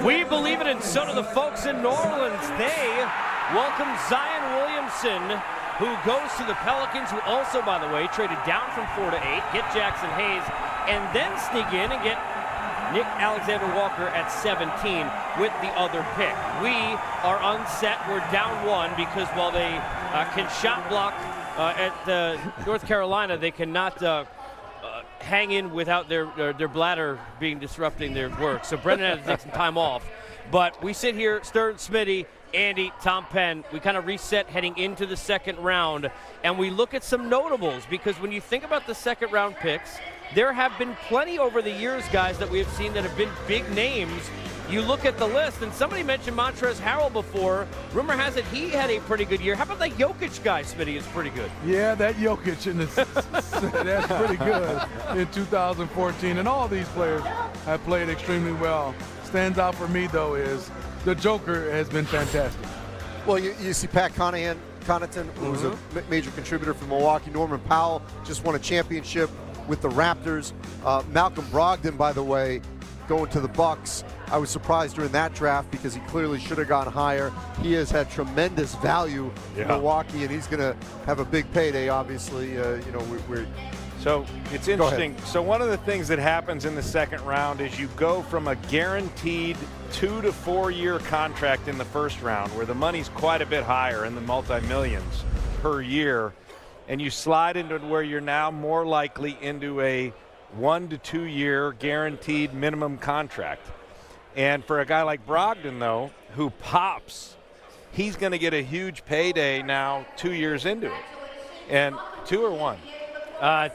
We believe it, and so do the folks in New Orleans. They welcome Zion Williamson, who goes to the Pelicans, who also, by the way, traded down from 4 to 8, get Jackson Hayes, and then sneak in and get Nick Alexander-Walker at 17 with the other pick. We are unset. We're down 1 because while they can shot block at North Carolina, they cannot hang in without their bladder being disrupting their work. So Brendan had to take some time off. But we sit here, Stern, Smitty, Andy, Tom Penn. We kind of reset heading into the second round, and we look at some notables, because when you think about the second round picks, there have been plenty over the years, guys, that we have seen that have been big names. You look at the list, and somebody mentioned Montrezl Harrell before. Rumor has it he had a pretty good year. How about that Jokic guy, Smitty, is pretty good? Yeah, that Jokic, that's pretty good in 2014. And all these players have played extremely well. Stands out for me, though, is the Joker has been fantastic. Well, you see Pat Connaughton, who was a major contributor for Milwaukee. Norman Powell just won a championship with the Raptors. Malcolm Brogdon, by the way, going to the Bucks. I was surprised during that draft because he clearly should have gone higher. He has had tremendous value in Milwaukee, and he's going to have a big payday, obviously. So it's interesting. So one of the things that happens in the second round is you go from a guaranteed 2 to 4 year contract in the first round, where the money's quite a bit higher in the multi-millions per year, and you slide into where you're now more likely into a 1 to 2 year guaranteed minimum contract. And for a guy like Brogdon, though, who pops, he's going to get a huge payday now 2 years into it. And 2 or 1?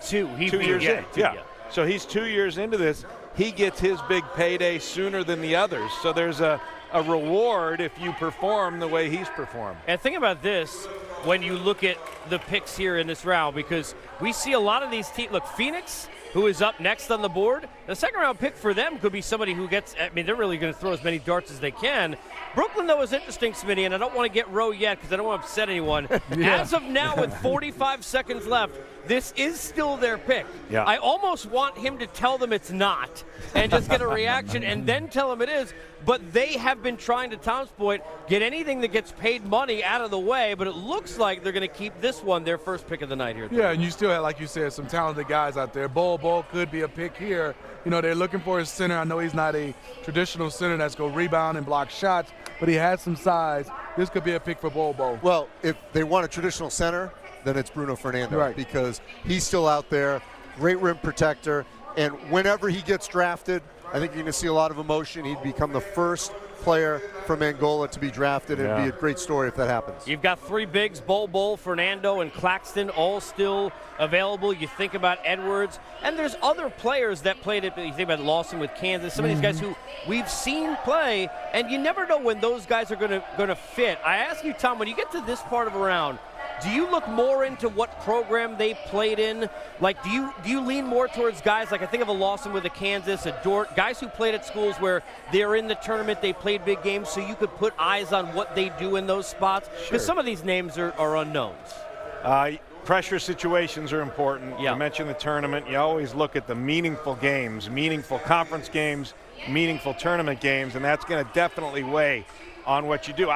2. 2 years in. Yeah. So he's 2 years into this. He gets his big payday sooner than the others. So there's a reward if you perform the way he's performed. And think about this when you look at the picks here in this round, because we see a lot of these teams. Look, Phoenix, who is up next on the board, the second round pick for them could be somebody who gets, I mean, they're really going to throw as many darts as they can. Brooklyn, though, is interesting, Smitty, and I don't want to get Roe yet because I don't want to upset anyone. As of now, with 45 seconds left, this is still their pick. Yeah. I almost want him to tell them it's not and just get a reaction and then tell them it is. But they have been trying, to Tom's point, get anything that gets paid money out of the way, but it looks like they're going to keep this one their first pick of the night here. Yeah, and you still have, like you said, some talented guys out there. Bol could be a pick here. You know, they're looking for his center. I know he's not a traditional center that's going to rebound and block shots, but he has some size. This could be a pick for Bol. Well, if they want a traditional center, then it's Bruno Fernando, right, because he's still out there, great rim protector, and whenever he gets drafted, I think you're going to see a lot of emotion. He'd become the first player from Angola to be drafted, and it'd be a great story if that happens. You've got three bigs, Bol, Fernando, and Claxton, all still available. You think about Edwards, and there's other players that played it. You think about Lawson with Kansas, some of these guys who we've seen play, and you never know when those guys are going to fit. I ask you, Tom, when you get to this part of a round, do you look more into what program they played in? Like, do you lean more towards guys like, I think of a Lawson with a Kansas, a Dort, guys who played at schools where they're in the tournament, they played big games, so you could put eyes on what they do in those spots? Because some of these names are unknowns. Pressure situations are important. You mentioned the tournament. You always look at the meaningful games, meaningful conference games, meaningful tournament games, and that's going to definitely weigh on what you do.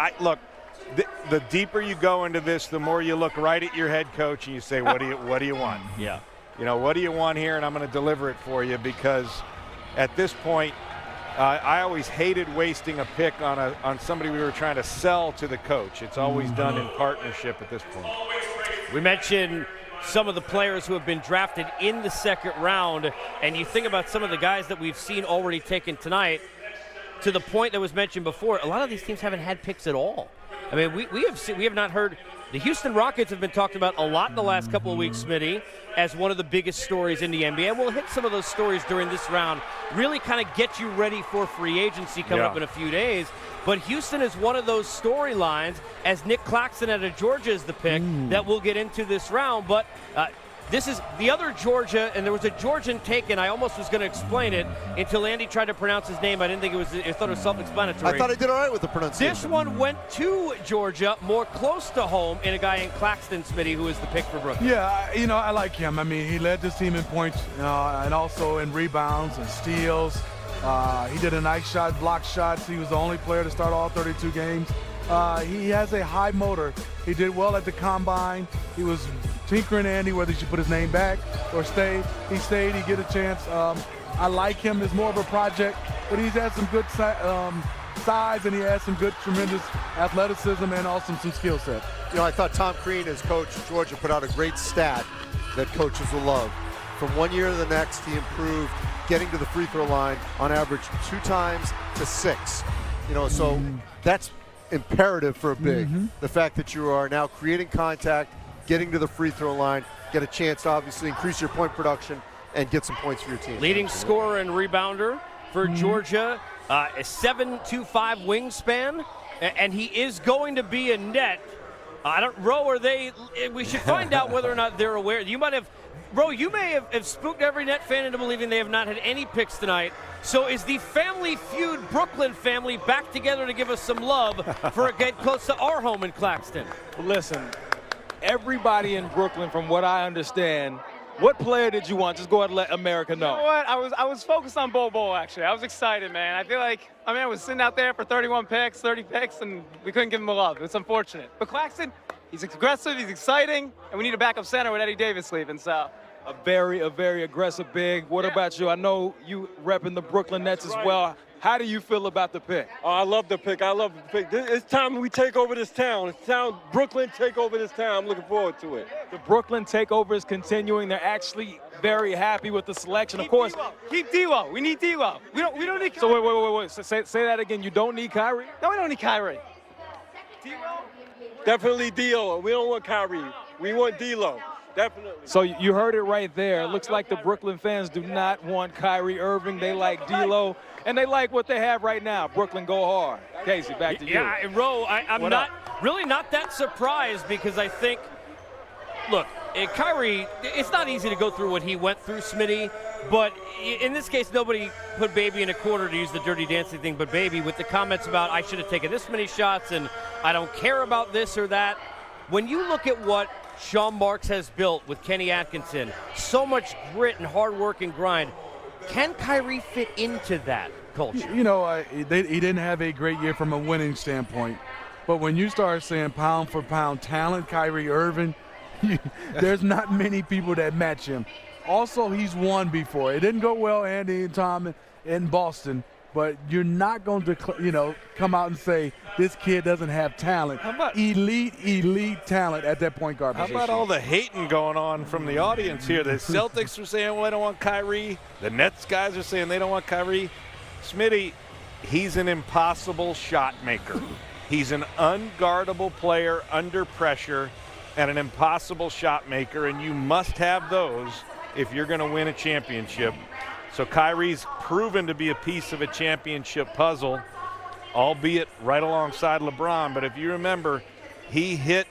The deeper you go into this, the more you look right at your head coach and you say, what do you want? Yeah. You know, what do you want here? And I'm going to deliver it for you, because at this point, I always hated wasting a pick on somebody we were trying to sell to the coach. It's always done in partnership at this point. We mentioned some of the players who have been drafted in the second round, and you think about some of the guys that we've seen already taken tonight, to the point that was mentioned before, a lot of these teams haven't had picks at all. I mean, we have not heard. The Houston Rockets have been talked about a lot in the last couple of weeks, Smitty, as one of the biggest stories in the NBA. And we'll hit some of those stories during this round, really kind of get you ready for free agency coming up in a few days. But Houston is one of those storylines, as Nick Claxton out of Georgia is the pick that we'll get into this round. But this is the other Georgia, and there was a Georgian taken. I almost was going to explain it until Andy tried to pronounce his name. I didn't think I thought it was self-explanatory. I thought I did all right with the pronunciation. This one went to Georgia, more close to home, in a guy in Claxton, Smitty, who is the pick for Brooklyn. Yeah, you know, I like him. I mean, he led this team in points and also in rebounds and steals. He did a nice shot, block shots. He was the only player to start all 32 games. He has a high motor. He did well at the combine. He was tinkering Andy whether he should put his name back or stay. He stayed. He get a chance. I like him. There's more of a project, but he's had some good size, and he has some good, tremendous athleticism and also some skill set. You know, I thought Tom Crean, as coach of Georgia, put out a great stat that coaches will love. From one year to the next, he improved getting to the free throw line on average 2 times to 6. You know, so that's imperative for a big. The fact that you are now creating contact, getting to the free throw line, get a chance to obviously increase your point production and get some points for your team. Leading scorer and rebounder for Georgia, a 7'2" wingspan, and he is going to be a net. We should find out whether or not they're aware. You may have spooked every Net fan into believing they have not had any picks tonight. So is the Family Feud Brooklyn family back together to give us some love for a get close to our home in Claxton? Well, listen, everybody in Brooklyn, from what I understand, what player did you want? Just go ahead and let America know. You know what? I was focused on Bol, actually. I was excited, man. I feel like, I was sitting out there for 31 picks, 30 picks, and we couldn't give him the love. It's unfortunate. But Claxton, he's aggressive, he's exciting, and we need a backup center with Eddie Davis leaving, so. A very aggressive big. What about you? I know you repping the Brooklyn Nets as well. How do you feel about the pick? Oh, I love the pick. It's time we take over this town. It's time Brooklyn take over this town. I'm looking forward to it. The Brooklyn takeover is continuing. They're actually very happy with the selection. Of course, keep D'Lo. We need D'Lo. We don't need Kyrie. So wait. Say that again. You don't need Kyrie? No, we don't need Kyrie. D'Lo? Definitely D'Lo. We don't want Kyrie. We want D'Lo. Definitely. So you heard it right there. It looks like the Brooklyn fans do not want Kyrie Irving. They like D'Lo, and they like what they have right now. Brooklyn, go hard. Casey, back to you. Yeah, and Ro, I'm really not that surprised because I think, look, Kyrie, it's not easy to go through what he went through, Smitty, but in this case, nobody put baby in a corner, to use the Dirty Dancing thing, but baby, with the comments about I should have taken this many shots and I don't care about this or that. When you look at what Sean Marks has built with Kenny Atkinson, so much grit and hard work and grind, can Kyrie fit into that culture? You know, he didn't have a great year from a winning standpoint, but when you start saying pound for pound talent, Kyrie Irving, there's not many people that match him. Also, he's won before. It didn't go well, Andy and Tom, in Boston, but you're not going to, come out and say this kid doesn't have talent. How about elite talent at that point guard position? How about all the hating going on from the audience here? The Celtics are saying, well, they don't want Kyrie. The Nets guys are saying they don't want Kyrie. Smitty, he's an impossible shot maker. He's an unguardable player under pressure and an impossible shot maker, and you must have those if you're going to win a championship. So Kyrie's proven to be a piece of a championship puzzle, albeit right alongside LeBron. But if you remember, he hit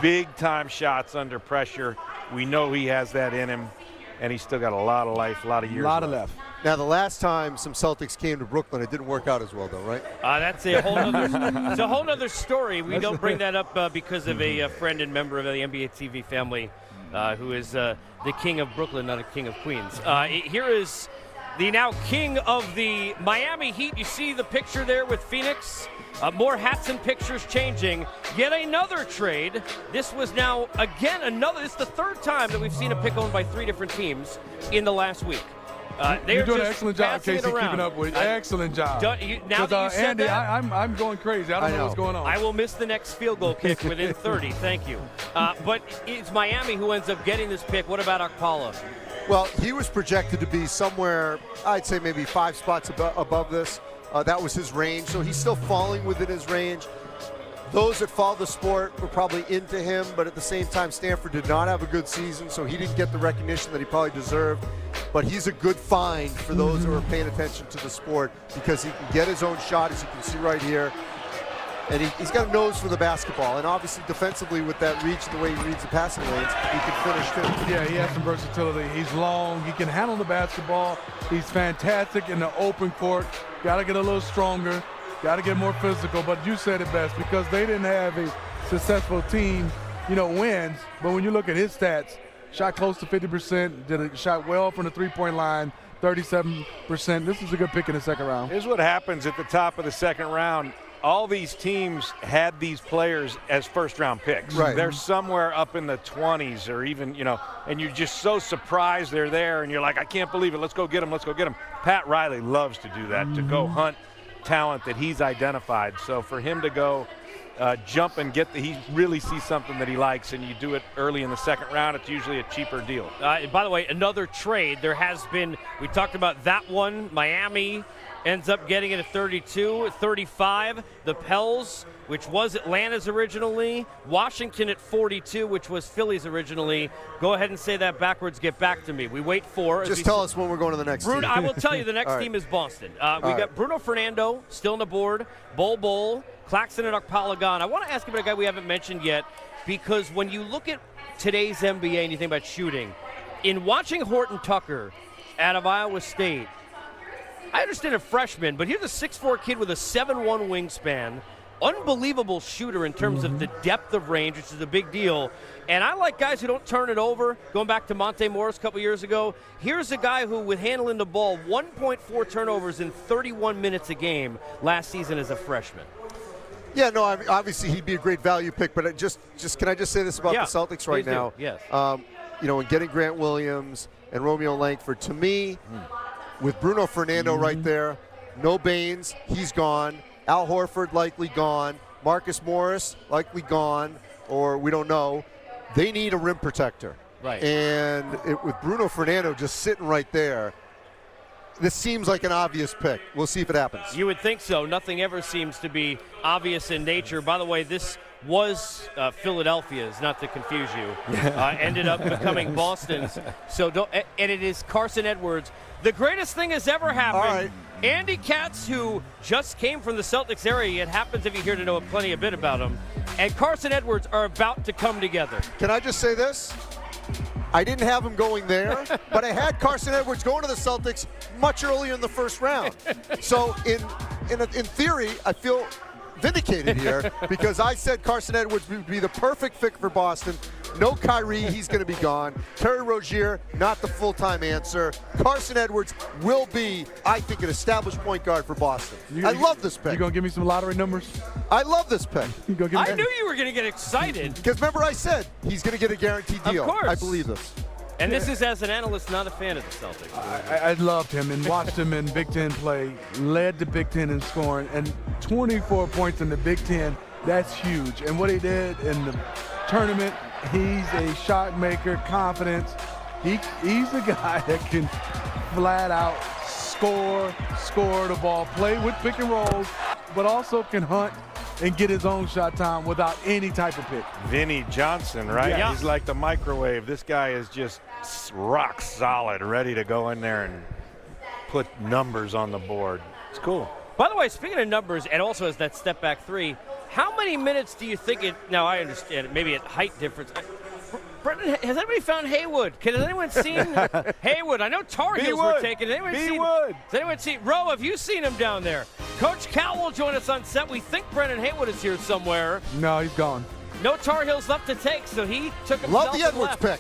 big-time shots under pressure. We know he has that in him, and he's still got a lot of life, a lot of years left. Now, the last time some Celtics came to Brooklyn, it didn't work out as well, though, right? That's a whole nother story. We don't bring that up because of a friend and member of the NBA TV family who is the king of Brooklyn, not a king of Queens. Here is the now king of the Miami Heat. You see the picture there with Phoenix. More hats and pictures changing. Yet another trade. This was now, again, this is the third time that we've seen a pick owned by 3 different teams in the last week. You're doing an excellent job, Casey, keeping up with. Excellent job. Now that you said Andy, that, I'm going crazy. I don't know what's going on. I will miss the next field goal kick within 30. Thank you. But it's Miami who ends up getting this pick. What about Okpala? Well, he was projected to be somewhere, I'd say maybe 5 spots above this. That was his range, so he's still falling within his range. Those that follow the sport were probably into him, but at the same time, Stanford did not have a good season, so he didn't get the recognition that he probably deserved. But he's a good find for those who are paying attention to the sport because he can get his own shot, as you can see right here. And he's got a nose for the basketball. And obviously, defensively, with that reach, the way he reads the passing lanes, he can finish too. Yeah, he has some versatility. He's long. He can handle the basketball. He's fantastic in the open court. Got to get a little stronger. Got to get more physical, but you said it best, because they didn't have a successful team, wins. But when you look at his stats, shot close to 50%, shot well from the three-point line, 37%. This is a good pick in the second round. Here's what happens at the top of the second round. All these teams had these players as first-round picks. Right. They're somewhere up in the 20s or even, and you're just so surprised they're there, and you're like, I can't believe it. Let's go get them. Let's go get them. Pat Riley loves to do that, to go hunt talent that he's identified. So for him to go jump and he really sees something that he likes, and you do it early in the second round, it's usually a cheaper deal. By the way, another trade. There has been, we talked about that one, Miami ends up getting it at 32, 35. The Pels, which was Atlanta's originally. Washington at 42, which was Philly's originally. Go ahead and say that backwards. Get back to me. We wait for. Just tell us when we're going to the next team. I will tell you the next team is Boston. We got Bruno Fernando still on the board. Bol, Claxton, and Okpala gone. I want to ask you about a guy we haven't mentioned yet, because when you look at today's NBA and you think about shooting, in watching Horton Tucker out of Iowa State, I understand a freshman, but here's a 6'4" kid with a 7'1" wingspan. Unbelievable shooter in terms of the depth of range, which is a big deal. And I like guys who don't turn it over. Going back to Monte Morris a couple years ago, here's a guy who, with handling the ball, 1.4 turnovers in 31 minutes a game last season as a freshman. Yeah, no, obviously he'd be a great value pick, but just can I just say this about the Celtics right now? Yes. In getting Grant Williams and Romeo Langford, to me, with Bruno Fernando right there, no Baines, he's gone. Al Horford likely gone. Marcus Morris likely gone, or we don't know. They need a rim protector. Right. And with Bruno Fernando just sitting right there, this seems like an obvious pick. We'll see if it happens. You would think so. Nothing ever seems to be obvious in nature. By the way, this was Philadelphia's, not to confuse you. Ended up becoming Boston's. So and it is Carson Edwards. The greatest thing has ever happened. All right. Andy Katz, who just came from the Celtics area, it happens if you hear to know plenty a bit about him, and Carson Edwards are about to come together. Can I just say this? I didn't have him going there, but I had Carson Edwards going to the Celtics much earlier in the first round. So in theory, I feel vindicated here because I said Carson Edwards would be the perfect fit for Boston. No Kyrie, he's going to be gone. Terry Rozier, not the full-time answer. Carson Edwards will be, I think, an established point guard for Boston. I love this pick. You going to give me some lottery numbers? I love this pick. I knew you were going to get excited. Because remember I said he's going to get a guaranteed deal. Of course. I believe this. And this is as an analyst, not a fan of the Celtics. I loved him and watched him in Big Ten play, led the Big Ten in scoring, and 24 points in the Big Ten, that's huge. And what he did in the tournament, he's a shot maker, confidence. He's a guy that can flat out score the ball, play with pick and rolls, but also can hunt and get his own shot time without any type of pick. Vinny Johnson, right? Yeah. He's like the microwave. This guy is just rock solid, ready to go in there and put numbers on the board. It's cool. By the way, speaking of numbers, and also as that step back three, how many minutes do you think it, now I understand maybe at height difference. Brendan, has anybody found Haywood? Has anyone seen Haywood? I know Tar Heels were taken. Has anyone seen Roe, have you seen him down there? Coach Cal will join us on set. We think Brendan Haywood is here somewhere. No, he's gone. No Tar Heels left to take, so he took himself. Love the Edwards pick.